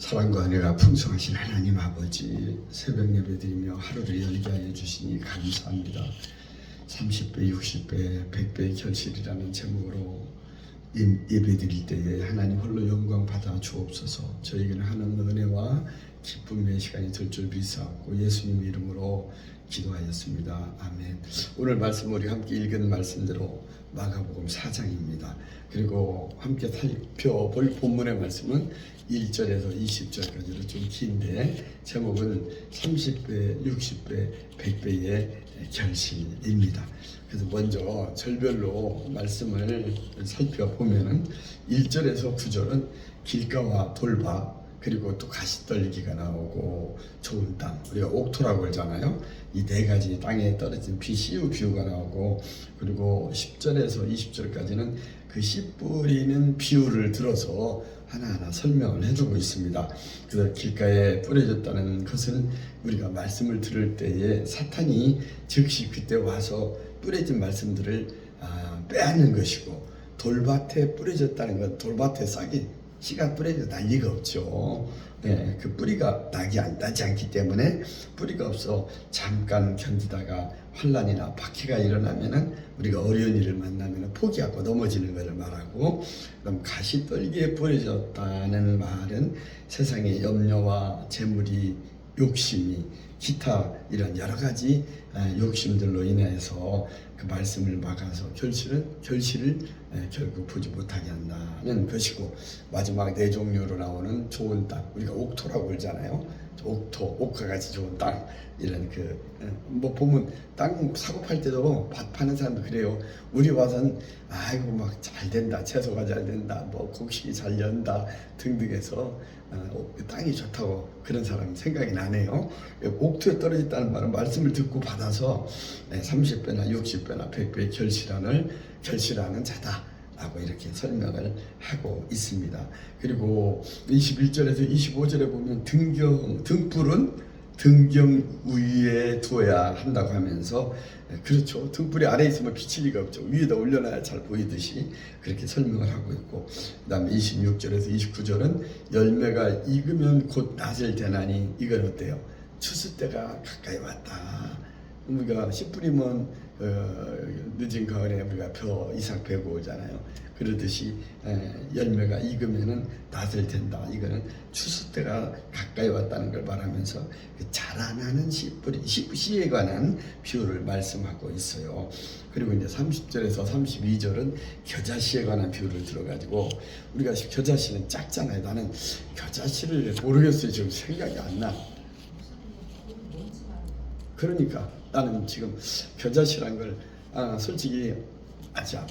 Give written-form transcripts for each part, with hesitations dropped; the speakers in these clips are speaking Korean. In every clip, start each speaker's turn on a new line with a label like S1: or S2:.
S1: 사랑과 은혜가 풍성하신 하나님 아버지, 새벽 예배드리며 하루를 열게 하여 주시니 감사합니다. 30배, 60배, 100배의 결실이라는 제목으로 예배드릴 때에 하나님 홀로 영광 받아 주옵소서. 저에게는 하는 은혜와 기쁨의 시간이 될 줄 믿사옵고 예수님 이름으로 기도하였습니다. 아멘. 오늘 말씀 우리 함께 읽은 말씀대로 마가복음 4장입니다. 그리고 함께 살펴볼 본문의 말씀은 1절에서 20절까지로 좀 긴데 제목은 30배, 60배, 100배의 결실입니다. 그래서 먼저 절별로 말씀을 살펴보면은 1절에서 9절은 길가와 돌밭 그리고 또 가시떨기가 나오고 좋은 땅, 우리가 옥토라고 하잖아요. 이 네 가지 땅에 떨어진 씨유 비유가 나오고, 그리고 10절에서 20절까지는 그 씨 뿌리는 비유를 들어서 하나하나 설명을 해주고 있습니다. 그래서 길가에 뿌려졌다는 것은 우리가 말씀을 들을 때에 사탄이 즉시 그때 와서 뿌려진 말씀들을 빼앗는 것이고, 돌밭에 뿌려졌다는 건 돌밭에 싹이 씨가 뿌려져 날 리가 없죠. 네, 그 뿌리가 나지 않기 때문에 뿌리가 없어 잠깐 견디다가 환란이나 박해가 일어나면은 우리가 어려운 일을 만나면 포기하고 넘어지는 것을 말하고, 그럼 가시떨기에 뿌려졌다는 말은 세상의 염려와 재물이 욕심이 기타 이런 여러 가지 욕심들로 인해서 그 말씀을 막아서 결실을 결국 보지 못하게 한다는 것이고, 마지막 네 종류로 나오는 좋은 땅, 우리가 옥토라고 그러잖아요. 옥토, 옥과 같이 좋은 땅, 이런 뭐 보면 땅 사고 팔 때도 밭 파는 사람도 그래요. 우리 와서는 아이고 막 잘 된다, 채소가 잘 된다, 뭐 곡식이 잘 연다 등등해서 땅이 좋다고 그런 사람 생각이 나네요. 옥토에 떨어졌다는 말은 말씀을 듣고 받아서 30배나 60배나 100배의 결실하는 자다라고 이렇게 설명을 하고 있습니다. 그리고 21절에서 25절에 보면 등불은 등경 위에 두어야 한다고 하면서, 그렇죠, 등불이 아래에 있으면 비칠 리가 없죠. 위에다 올려놔야 잘 보이듯이 그렇게 설명을 하고 있고, 그 다음에 26절에서 29절은 열매가 익으면 곧 낫을 대나니, 이건 어때요? 추수 때가 가까이 왔다. 우리가 씨 뿌리면 늦은 가을에 우리가 벼 이삭 베고 오잖아요. 그러듯이 열매가 익으면은 낫을 된다. 이거는 추수 때가 가까이 왔다는 걸 말하면서 그 자라나는 씨에 관한 비유를 말씀하고 있어요. 그리고 이제 30절에서 32절은 겨자씨에 관한 비유를 들어가지고, 우리가 겨자씨는 작잖아요. 나는 겨자씨를 모르겠어요. 지금 생각이 안 나. 그러니까 나는 지금 겨자씨란 걸 솔직히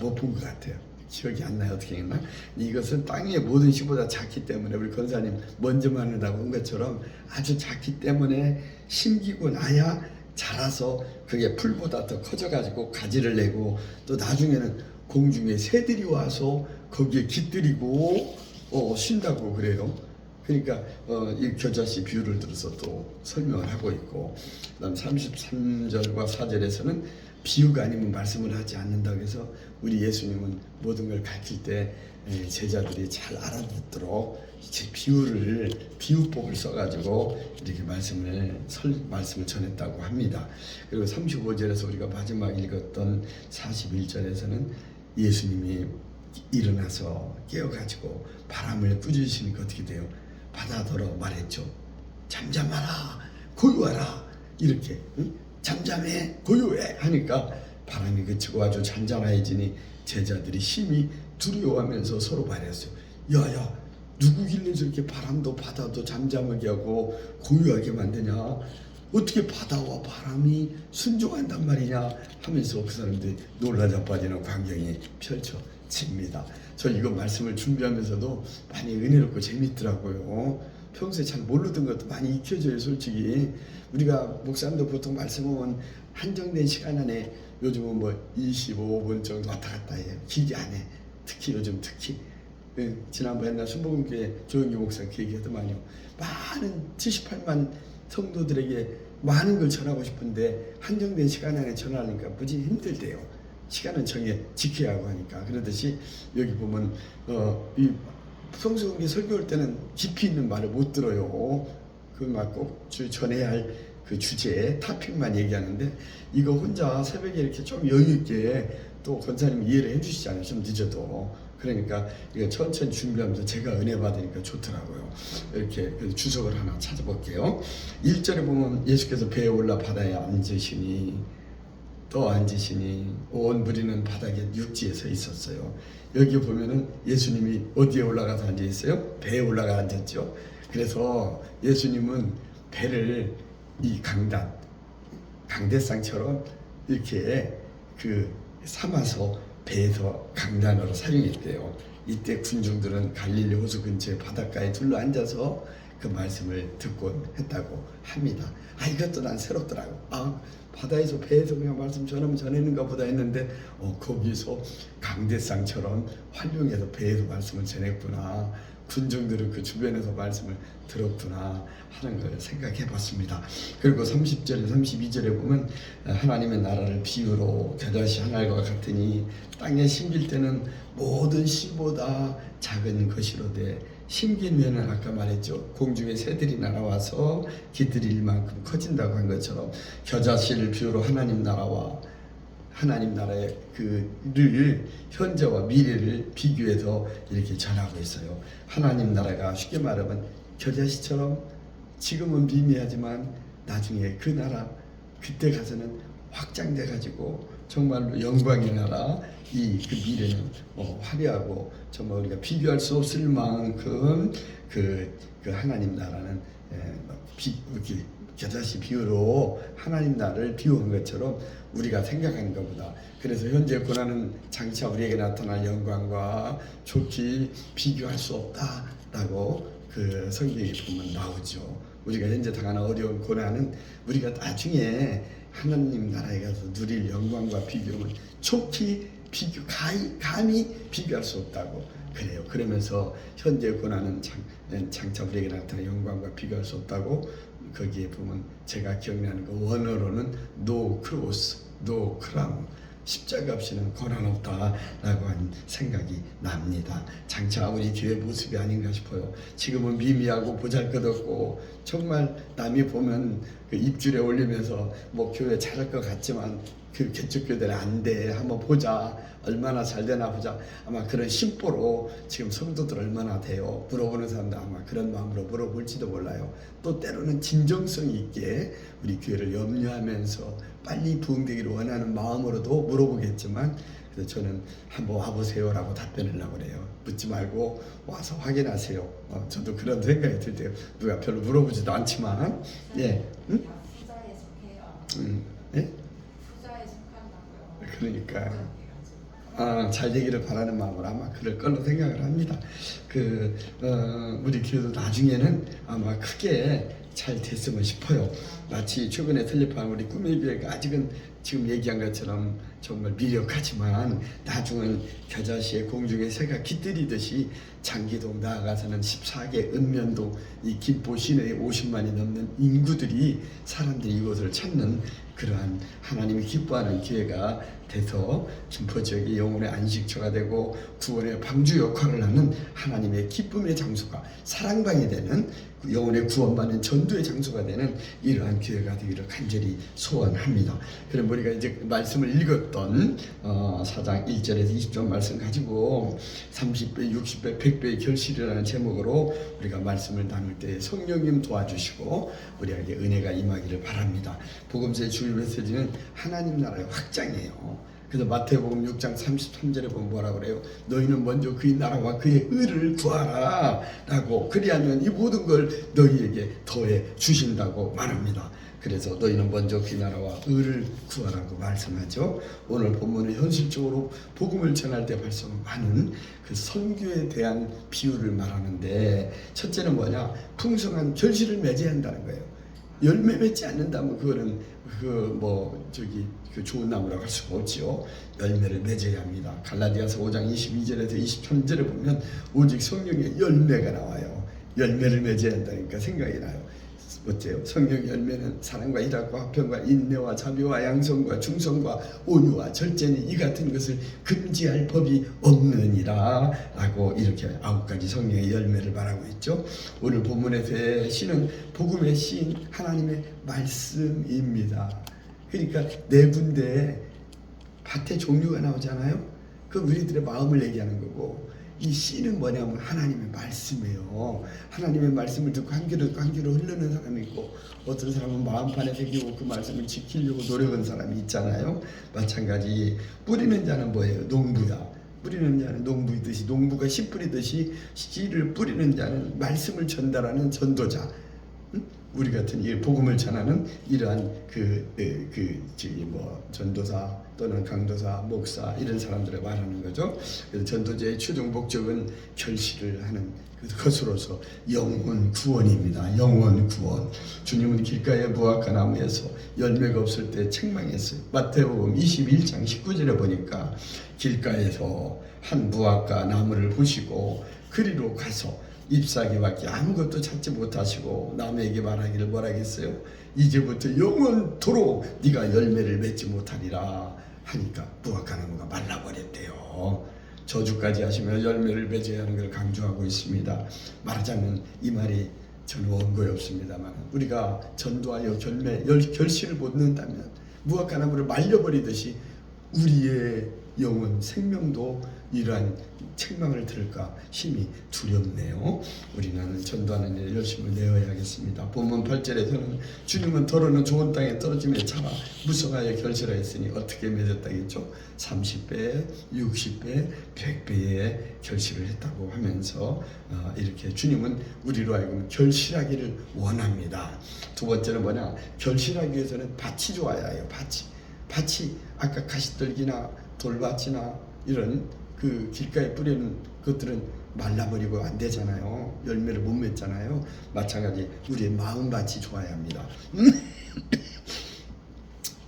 S1: 못 본 것 같아요. 기억이 안 나요. 어떻게 했나? 이것은 땅의 모든 씨보다 작기 때문에, 우리 권사님 먼저 말한다고 한 것처럼 아주 작기 때문에 심기고 나야 자라서 그게 풀보다 더 커져가지고 가지를 내고, 또 나중에는 공중에 새들이 와서 거기에 깃들이고 쉰다고 그래요. 그러니까 이 겨자씨 비유를 들어서 또 설명을 하고 있고, 그다음 33절과 4절에서는 비유가 아니면 말씀을 하지 않는다고 해서, 우리 예수님은 모든 걸 가르칠 때 제자들이 잘 알아듣도록 비유법을 써가지고 이렇게 말씀을 전했다고 합니다. 그리고 35절에서 우리가 마지막 읽었던 41절에서는 예수님이 일어나서 깨어가지고 바람을 꾸짖으시니까 어떻게 돼요? 바다더러 말했죠. 잠잠하라, 고요하라. 이렇게 잠잠해, 고요해 하니까 바람이 그치고 아주 잔잔해지니 제자들이 심히 두려워하면서 서로 말했어요. 야야, 누구길래 저렇게 바람도 바다도 잠잠하게 하고 고요하게 만드냐? 어떻게 바다와 바람이 순종한단 말이냐? 하면서 그 사람들이 놀라 자빠지는 광경이 펼쳐집니다. 저 이거 말씀을 준비하면서도 많이 은혜롭고 재밌더라고요. 평소에 잘 모르던 것도 많이 익혀져요. 솔직히 우리가 목사님도 보통 말씀은 한정된 시간 안에, 요즘은 뭐 25분 정도 왔다 갔다 해요. 길게 안 해. 요즘 특히 지난번 옛날 순복음교회 조영기 목사 그 얘기하더만요. 많은 78만 성도들에게 많은 걸 전하고 싶은데 한정된 시간 안에 전하니까 무지 힘들대요. 시간은 지켜야 하고 하니까. 그러듯이 여기 보면 이 성수공개 설교할 때는 깊이 있는 말을 못 들어요. 그 막 꼭 전해야 할 그 주제에 타픽만 얘기하는데 이거 혼자 새벽에 이렇게 좀 여유 있게 또 권사님 이해를 해주시잖아요. 좀 늦어도. 그러니까 이거 천천히 준비하면서 제가 은혜 받으니까 좋더라고요. 이렇게 주석을 하나 찾아볼게요. 1절에 보면 예수께서 배에 올라 바다에 앉으시니 또 앉으시니 온 무리는 바닥에 육지에 서 있었어요. 여기 보면은 예수님이 어디에 올라가서 앉아 있어요? 배에 올라가 앉았죠. 그래서 예수님은 배를 이 강대상처럼 이렇게 삼아서 배에서 강단으로 사용했대요. 이때 군중들은 갈릴리 호수 근처에 바닷가에 둘러 앉아서 그 말씀을 듣곤 했다고 합니다. 이것도 난 새롭더라고. 바다에서 배에서 그냥 말씀 전하는가 보다 했는데 거기서 강대상처럼 활용해서 배에서 말씀을 전했구나. 군중들은 그 주변에서 말씀을 들었구나 하는 걸 생각해 봤습니다. 그리고 30절, 32절에 보면 하나님의 나라를 비유로 겨자씨 한 알과 같으니 땅에 심길 때는 모든 씨보다 작은 것이로되 심긴 후에는 아까 말했죠. 공중의 새들이 날아와서 깃들일 만큼 커진다고 한 것처럼 겨자씨를 비유로 하나님 나라의 그를 현재와 미래를 비교해서 이렇게 전하고 있어요. 하나님 나라가 쉽게 말하면 겨자씨처럼 지금은 미미하지만 나중에 그 나라 그때 가서는 확장돼 가지고 정말로 영광의 나라 그 미래는 화려하고 정말 우리가 비교할 수 없을 만큼 그 하나님 나라는 이렇게 겨자씨 비유로 하나님 나라를 비유한 것처럼 우리가 생각하는 것보다 그래서 현재 고난은 장차 우리에게 나타날 영광과 좋게 비교할 수 없다라고 그 성경에 보면 나오죠. 우리가 현재 당하는 어려운 고난은 우리가 나중에 하나님 나라에 가서 누릴 영광과 비교는 좋게 감히 비교할 수 없다고 그래요. 그러면서 현재 고난은 장차 우리에게 나타날 영광과 비교할 수 없다고 거기에 보면 제가 기억나는 거 원어로는 no cross, no crown 십자가 없이는 고난 없다라고 하는 생각이 납니다. 장차 우리 교회 모습이 아닌가 싶어요. 지금은 미미하고 보잘것없고 정말 남이 보면 그 입줄에 올리면서 뭐 교회 잘할 것 같지만 그 개척교회들은 안 돼. 한번 보자. 얼마나 잘 되나 보자. 아마 그런 심보로 지금 성도들 얼마나 돼요. 물어보는 사람도 아마 그런 마음으로 물어볼지도 몰라요. 또 때로는 진정성 있게 우리 교회를 염려하면서 빨리 부흥되기를 원하는 마음으로도 물어보겠지만 그래서 저는 한번 와보세요라고 답변을 하려고 그래요. 묻지 말고 와서 확인하세요. 저도 그런 생각이 들 때요. 누가 별로 물어보지도 않지만 예, 응?
S2: 후자에 속해요.
S1: 예?
S2: 후자에 속한다고요.
S1: 그러니까 잘 되기를 바라는 마음으로 아마 그럴 걸로 생각을 합니다. 우리 교회도 나중에는 아마 크게 잘 됐으면 싶어요. 마치 최근에 설립한 우리 꿈의 교회가 아직은 지금 얘기한 것처럼 정말 미력하지만 나중은 겨자씨의 공중의 새가 깃들이듯이 장기동 나아가서는 14개 읍면동 이 김포 시내에 50만이 넘는 인구들이 사람들이 이곳을 찾는 그러한 하나님이 기뻐하는 교회가 돼서 김포 지역이 영혼의 안식처가 되고 구원의 방주 역할을 하는 하나님의 기쁨의 장소가 사랑방이 되는 영혼의 구원받는 전도의 장소가 되는 이러한 교회가 되기를 간절히 소원합니다. 그럼 우리가 이제 말씀을 읽었던 4장 1절에서 20절 말씀 가지고 30배, 60배, 100배의 결실이라는 제목으로 우리가 말씀을 나눌 때 성령님 도와주시고 우리에게 은혜가 임하기를 바랍니다. 복음서의 주요 메시지는 하나님 나라의 확장이에요. 그래서 마태복음 6장 33절에 보면 뭐라 그래요? 너희는 먼저 그의 나라와 그의 의를 구하라 라고 그리하면 이 모든 걸 너희에게 더해 주신다고 말합니다. 그래서 너희는 먼저 그의 나라와 의를 구하라고 말씀하죠. 오늘 본문은 현실적으로 복음을 전할 때 발생하는 그 선교에 대한 비유를 말하는데 첫째는 뭐냐? 풍성한 결실을 맺어야 한다는 거예요. 열매 맺지 않는다면 그거는 그 좋은 나무라고 할 수가 없지요. 열매를 맺어야 합니다. 갈라디아서 5장 22절에서 23절에 보면 오직 성령의 열매가 나와요. 열매를 맺어야 한다니까 생각이 나요. 어째요? 성령 열매는 사랑과 희락과 화평과 인내와 자비와 양성과 충성과 온유와 절제니 이 같은 것을 금지할 법이 없느니라 라고 이렇게 9가지 성령의 열매를 말하고 있죠. 오늘 본문에서의 시는 복음의 시인 하나님의 말씀입니다. 그러니까 네 군데에 밭의 종류가 나오잖아요. 그 우리들의 마음을 얘기하는 거고, 이 씨는 뭐냐면 하나님의 말씀이에요. 하나님의 말씀을 듣고 한 귀로 흐르는 사람이 있고, 어떤 사람은 마음판에 새기고 그 말씀을 지키려고 노력하는 사람이 있잖아요. 마찬가지 뿌리는 자는 뭐예요? 농부야. 뿌리는 자는 농부이듯이, 농부가 씨 뿌리듯이 씨를 뿌리는 자는 말씀을 전달하는 전도자. 우리 같은 이 복음을 전하는 이러한 전도사 또는 강도사, 목사 이런 사람들을 말하는 거죠. 그래서 전도자의 최종 목적은 결실을 하는 것으로서 영혼 구원입니다. 영혼 구원. 주님은 길가의 무화과 나무에서 열매가 없을 때 책망했어요. 마태복음 21장 19절에 보니까 길가에서 한 무화과 나무를 보시고 그리로 가서 잎사귀밖에 아무것도 찾지 못하시고 남에게 말하기를 뭐라겠어요? 이제부터 영원토록 네가 열매를 맺지 못하리라 하니까 무화과 나무가 말라버렸대요. 저주까지 하시며 열매를 맺어야 하는 걸 강조하고 있습니다. 말하자면 이 말이 저는 원고에 없습니다만, 우리가 전도하여 결실을 못 넣는다면 무화과 나무를 말려버리듯이 우리의 영혼 생명도 이러한 책망을 들을까 심히 두렵네요. 우리는 전도하는 일에 열심을 내어야겠습니다. 본문 8절에서는 주님은 더러는 좋은 땅에 떨어짐에 참아 무성하여 결실하였으니 어떻게 맺었다겠죠? 30배, 60배, 100배의 결실을 했다고 하면서 이렇게 주님은 우리로 하여금 결실하기를 원합니다. 두 번째는 뭐냐? 결실하기 위해서는 밭이 좋아야 해요. 밭이 아까 가시떨기나 돌밭이나 이런 그 길가에 뿌리는 것들은 말라버리고 안 되잖아요. 열매를 못 맺잖아요. 마찬가지 우리의 마음밭이 좋아야 합니다.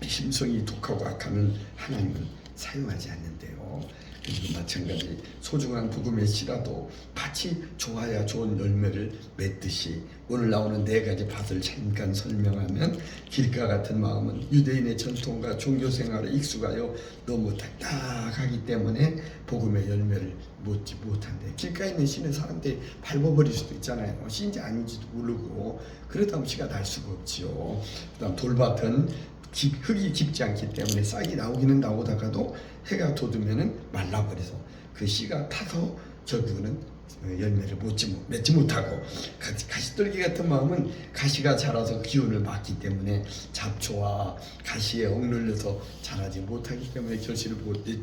S1: 심성이 독하고 악하면 하나님은 사용하지 않는데요. 그리고 마찬가지 소중한 복음의 씨라도 밭이 좋아야 좋은 열매를 맺듯이, 오늘 나오는 4가지 밭을 잠깐 설명하면, 길가 같은 마음은 유대인의 전통과 종교생활에 익숙하여 너무 딱딱하기 때문에 복음의 열매를 맺지 못한대. 길가에 있는 씨는 사람들이 밟아버릴 수도 있잖아요. 씨인지 아닌지도 모르고, 그러다 보면 씨가 날 수가 없지요. 그 다음 돌밭은 흙이 깊지 않기 때문에 싹이 나오기는 나오다가도 해가 돋으면은 말라버려서 그 씨가 타서 결국은 열매를 맺지 못하고, 가시떨기 같은 마음은 가시가 자라서 기운을 막기 때문에 잡초와 가시에 억눌려서 자라지 못하기 때문에 결실을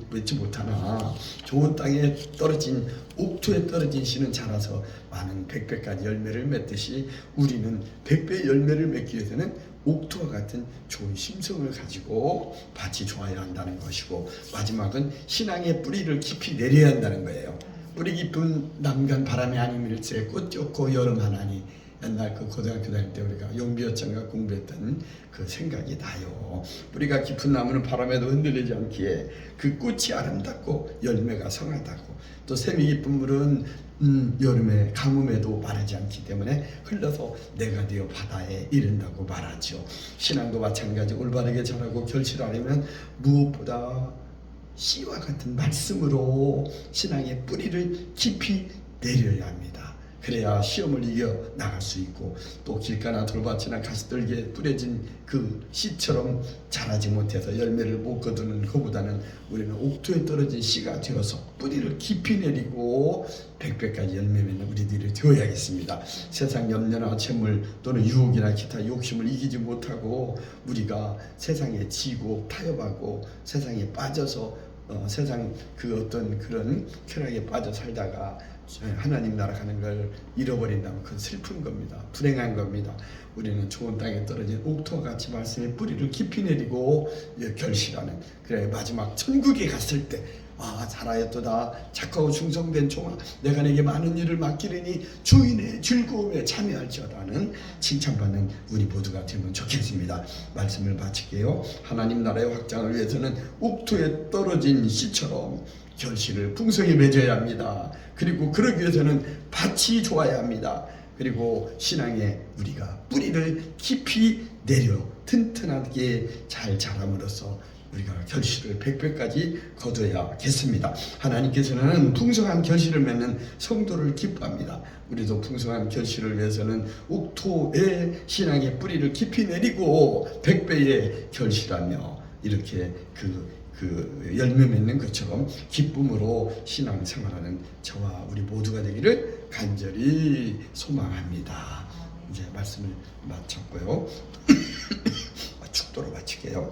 S1: 맺지 못하나, 좋은 땅에 떨어진 옥토에 떨어진 씨는 자라서 많은 100배까지 열매를 맺듯이 우리는 100배 열매를 맺기 위해서는 옥토와 같은 좋은 심성을 가지고 밭이 좋아야 한다는 것이고, 마지막은 신앙의 뿌리를 깊이 내려야 한다는 거예요. 뿌리 깊은 남간 바람이 아니밀세 꽃 좋고 여름 하나니, 옛날 그 고등학교 다닐 때 우리가 용비어장가 공부했던 그 생각이 나요. 뿌리가 깊은 나무는 바람에도 흔들리지 않기에 그 꽃이 아름답고 열매가 성하다고, 또 샘이 깊은 물은 여름에 가뭄에도 마르지 않기 때문에 흘러서 내가 되어 바다에 이른다고 말하죠. 신앙도 마찬가지. 올바르게 자라고 결실하려면 무엇보다 씨와 같은 말씀으로 신앙의 뿌리를 깊이 내려야 합니다. 그래야 시험을 이겨 나갈 수 있고, 또 길가나 돌밭이나 가시떨기에 뿌려진 그 씨처럼 자라지 못해서 열매를 못 거두는 것보다는 우리는 옥토에 떨어진 씨가 되어서 뿌리를 깊이 내리고 100배까지 열매 맺는 우리들이 되어야겠습니다. 세상 염려나 채물 또는 유혹이나 기타 욕심을 이기지 못하고 우리가 세상에 지고 타협하고 세상에 빠져서 세상 그 어떤 그런 쾌락에 빠져 살다가 하나님 나라 가는 걸 잃어버린다면 그건 슬픈 겁니다. 불행한 겁니다. 우리는 좋은 땅에 떨어진 옥토와 같이 말씀의 뿌리를 깊이 내리고 결실하는, 그래 마지막 천국에 갔을 때 잘하였도다 착하고 충성된 종아, 내가 내게 많은 일을 맡기리니 주인의 즐거움에 참여할지어다는 칭찬받는 우리 모두가 되면 좋겠습니다. 말씀을 마칠게요. 하나님 나라의 확장을 위해서는 옥토에 떨어진 씨처럼 결실을 풍성히 맺어야 합니다. 그리고 그러기 위해서는 밭이 좋아야 합니다. 그리고 신앙에 우리가 뿌리를 깊이 내려 튼튼하게 잘 자람으로써 우리가 결실을 100배까지 거둬야겠습니다. 하나님께서는 풍성한 결실을 맺는 성도를 기뻐합니다. 우리도 풍성한 결실을 위해서는 옥토에 신앙의 뿌리를 깊이 내리고 100배의 결실하며 이렇게 그 열매 맺는 것처럼 기쁨으로 신앙생활하는 저와 우리 모두가 되기를 간절히 소망합니다. 이제 말씀을 마쳤고요. 축도로 마칠게요.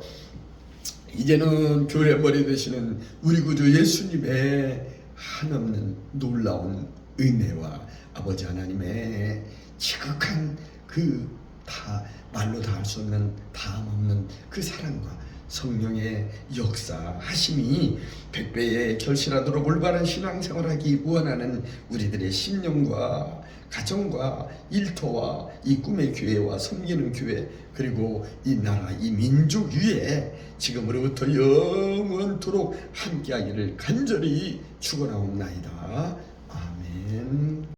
S1: 이제는 교회 머리 되시는 우리 구주 예수님의 한없는 놀라운 은혜와 아버지 하나님의 지극한 그 다 말로 다 할 수 없는 다함 없는 그 사랑과 성령의 역사하심이 100배의 결실하도록 올바른 신앙생활하기 원하는 우리들의 심령과 가정과 일터와 이 꿈의 교회와 섬기는 교회 그리고 이 나라 이 민족 위에 지금으로부터 영원토록 함께하기를 간절히 축원하옵나이다. 아멘.